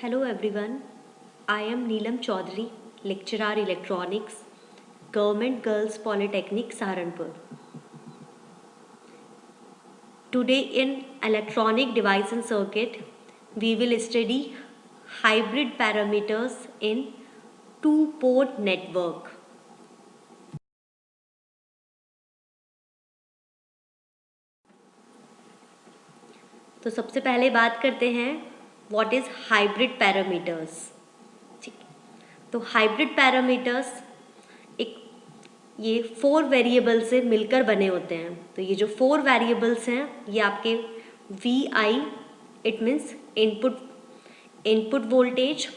Hello everyone, I am Neelam Chaudhary, lecturer electronics, Government Girls Polytechnic Saharanpur. Today in electronic device and circuit, we will study hybrid parameters in two-port network. तो सबसे पहले बात करते हैं what is hybrid parameters. ठीक, तो hybrid parameters एक ये 4 वेरिएबल से मिलकर बने होते हैं। तो ये जो 4 वेरिएबल्स हैं ये आपके VI it means input voltage,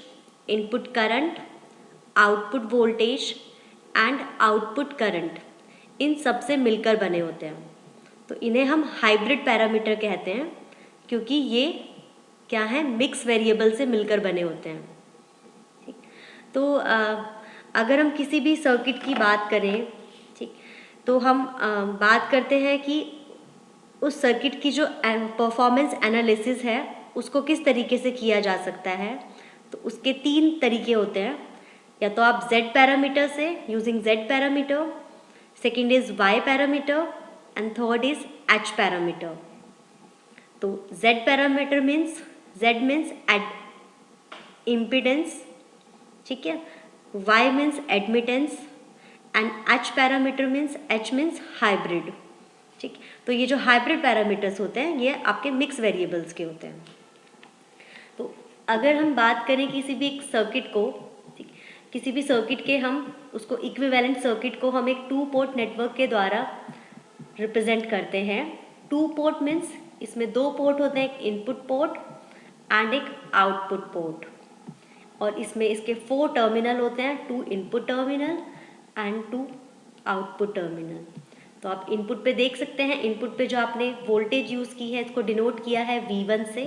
input current, output voltage and output current, इन सब से मिलकर बने होते हैं। तो इन्हें हम हाइब्रिड पैरामीटर कहते हैं क्योंकि ये क्या है, मिक्स वेरिएबल से मिलकर बने होते हैं। ठीक, तो अगर हम किसी भी सर्किट की बात करें, ठीक, तो हम बात करते हैं कि उस सर्किट की जो परफॉर्मेंस एनालिसिस है उसको किस तरीके से किया जा सकता है। तो उसके 3 तरीके होते हैं। या तो आप Z पैरामीटर से, using Z parameter, second is Y parameter and third is H parameter. तो Z parameter means Z means impedance, ठीक है, Y means admittance and H parameter means H means hybrid. ठीक, तो ये जो हाइब्रिड पैरामीटर्स होते हैं ये आपके मिक्स वेरिएबल्स के होते हैं। तो अगर हम बात करें किसी भी एक सर्किट को, ठीक, किसी भी सर्किट के हम उसको इक्विवेलेंट सर्किट को हम एक 2 पोर्ट नेटवर्क के द्वारा रिप्रेजेंट करते हैं। 2 पोर्ट मीन्स इसमें 2 पोर्ट होते हैं, एक इनपुट पोर्ट एंड एक आउटपुट पोर्ट, और इसमें इसके 4 टर्मिनल होते हैं, 2 input terminal and 2 output terminal. तो आप इनपुट पे देख सकते हैं, इनपुट पे जो आपने वोल्टेज यूज़ की है इसको डिनोट किया है V1 से,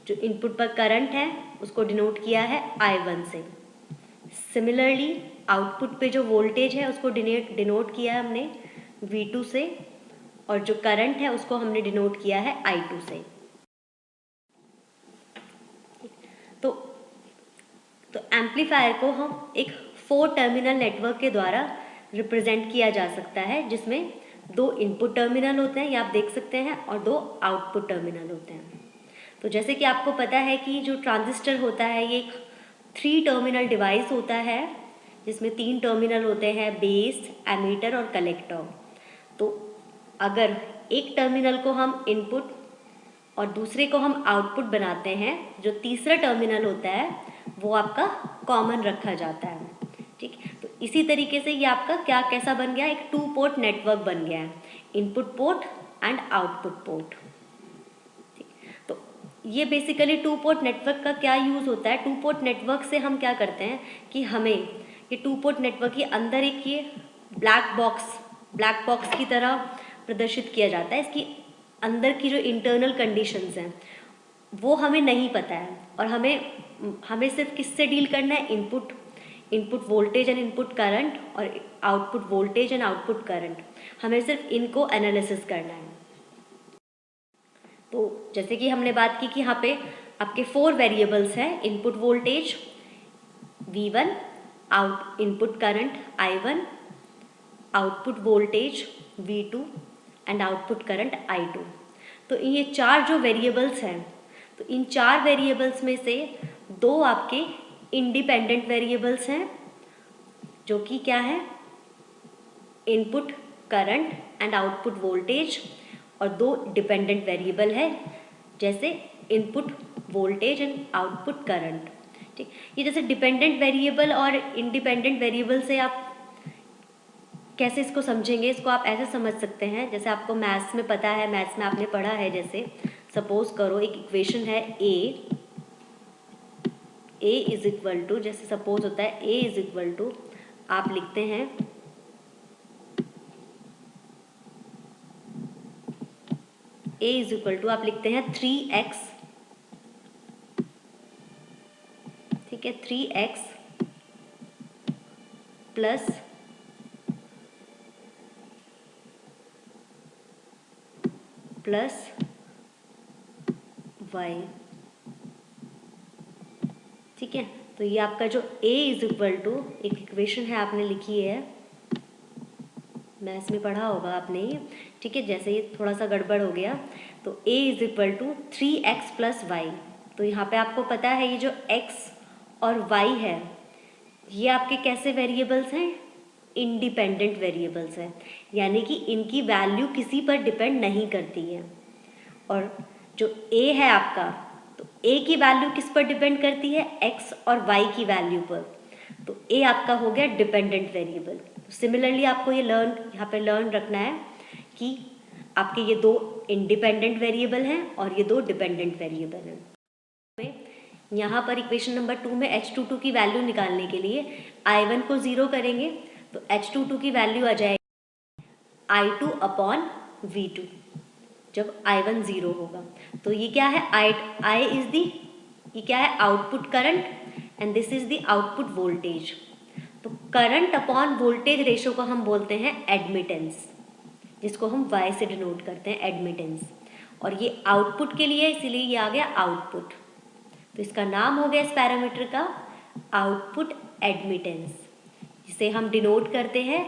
जो इनपुट पर करंट है उसको डिनोट किया है I1 से। सिमिलरली आउटपुट पे जो वोल्टेज है उसको डिनोट किया है हमने V2 से, और जो करंट है उसको हमने डिनोट किया है I2 से। तो एम्पलीफायर को हम एक 4 टर्मिनल नेटवर्क के द्वारा रिप्रेजेंट किया जा सकता है, जिसमें 2 इनपुट टर्मिनल होते हैं, ये आप देख सकते हैं, और 2 आउटपुट टर्मिनल होते हैं। तो जैसे कि आपको पता है कि जो ट्रांजिस्टर होता है ये एक 3 टर्मिनल डिवाइस होता है, जिसमें 3 टर्मिनल होते हैं, बेस, एमीटर और कलेक्टर। तो अगर एक टर्मिनल को हम इनपुट और दूसरे को हम आउटपुट बनाते हैं, जो तीसरा टर्मिनल होता है वो आपका कॉमन रखा जाता है। ठीक, तो इसी तरीके से ये आपका क्या कैसा बन गया, एक 2 पोर्ट नेटवर्क बन गया है, input port and output port. ठीक, तो ये बेसिकली 2 पोर्ट नेटवर्क का क्या यूज़ होता है। 2 पोर्ट नेटवर्क से हम क्या करते हैं कि हमें ये 2 पोर्ट नेटवर्क के अंदर एक ये ब्लैक बॉक्स की तरह प्रदर्शित किया जाता है। इसकी अंदर की जो इंटरनल कंडीशंस हैं वो हमें नहीं पता है, और हमें सिर्फ किससे डील करना है, input voltage and input current और output voltage and output current, हमें सिर्फ इनको एनालिसिस करना है। तो जैसे कि हमने बात की कि यहाँ पे आपके 4 वेरिएबल्स हैं, input voltage V1, input current I1, output voltage V2 and output current I2। तो ये 4 जो वेरिएबल्स हैं, तो इन 4 वेरिएबल्स में से 2 आपके इंडिपेंडेंट वेरिएबल्स हैं, जो कि क्या है, input current and output voltage, और 2 डिपेंडेंट वेरिएबल है, जैसे input voltage and output current. ठीक, ये जैसे डिपेंडेंट वेरिएबल और इंडिपेंडेंट वेरिएबल से आप कैसे इसको समझेंगे, इसको आप ऐसे समझ सकते हैं, जैसे आपको मैथ्स में पता है, मैथ्स में आपने पढ़ा है, जैसे सपोज करो एक इक्वेशन है a इज इक्वल टू, जैसे सपोज होता है a इज इक्वल टू, आप लिखते हैं a इज इक्वल टू, आप लिखते हैं 3x, ठीक है, 3x प्लस y ठीक है। तो ये आपका जो A इज इक्वल टू, एक इक्वेशन है आपने लिखी है, मैथ्स में पढ़ा होगा आपने ये, ठीक है। जैसे ये थोड़ा सा गड़बड़ हो गया, तो A is equal to 3x plus y. तो यहाँ पे आपको पता है ये जो x और y है ये आपके कैसे वेरिएबल्स हैं, इंडिपेंडेंट वेरिएबल्स हैं, यानी कि इनकी वैल्यू किसी पर डिपेंड नहीं करती है। और जो A है आपका, तो A की वैल्यू किस पर डिपेंड करती है, x और y की वैल्यू पर। तो A आपका हो गया डिपेंडेंट वेरिएबल। सिमिलरली आपको ये यहाँ पे लर्न रखना है कि आपके ये दो इंडिपेंडेंट वेरिएबल हैं और ये दो डिपेंडेंट वेरिएबल हैं। यहाँ पर इक्वेशन नंबर 2 में H22 की वैल्यू निकालने के लिए I1 को 0 करेंगे तो H22 की वैल्यू आ जाएगी I2 अपॉन V2, जब I1 0 होगा। तो ये क्या है, I इज दी, ये क्या है, output current and this is the output voltage. तो करंट अपॉन वोल्टेज रेशो को हम बोलते हैं एडमिटेंस, जिसको हम Y से डिनोट करते हैं एडमिटेंस। और ये आउटपुट के लिए, इसीलिए ये आ गया आउटपुट। तो इसका नाम हो गया इस पैरामीटर का आउटपुट एडमिटेंस, जिसे हम डिनोट करते हैं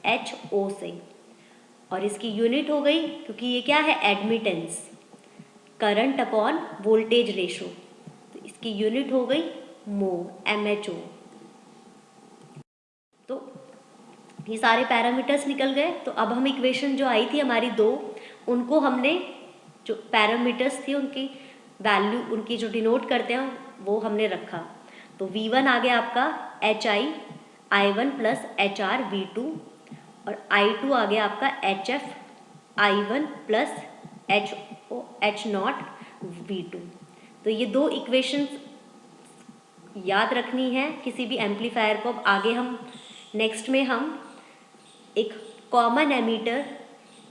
HO से। और इसकी यूनिट हो गई, क्योंकि ये क्या है, admittance, current upon voltage ratio, तो इसकी यूनिट हो गई मो, MHO। तो ये सारे पैरामीटर्स निकल गए। तो अब हम इक्वेशन जो आई थी हमारी दो, उनको हमने, जो पैरामीटर्स थी उनकी वैल्यू, उनकी जो डिनोट करते हैं वो हमने रखा। तो V1 आ गया आपका HI I1 plus HR V2, और I2 आ गया आपका HF I1 plus H0 V2। तो ये दो इक्वेशंस याद रखनी है किसी भी एम्पलीफायर को। अब आगे हम नेक्स्ट में हम एक कॉमन एमीटर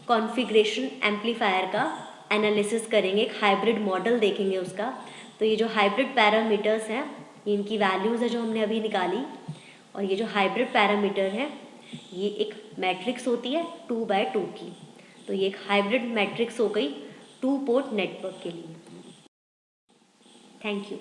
कॉन्फ़िगरेशन एम्पलीफायर का एनालिसिस करेंगे, एक हाइब्रिड मॉडल देखेंगे उसका। तो ये जो हाइब्रिड पैरामीटर्स हैं, इनकी वैल्यूज़ है जो हमने अभी निकाली, और ये जो हाइब्रिड पैरामीटर है ये एक मैट्रिक्स होती है 2x2 की। तो ये एक हाइब्रिड मैट्रिक्स हो गई 2 पोर्ट नेटवर्क के लिए। Thank you.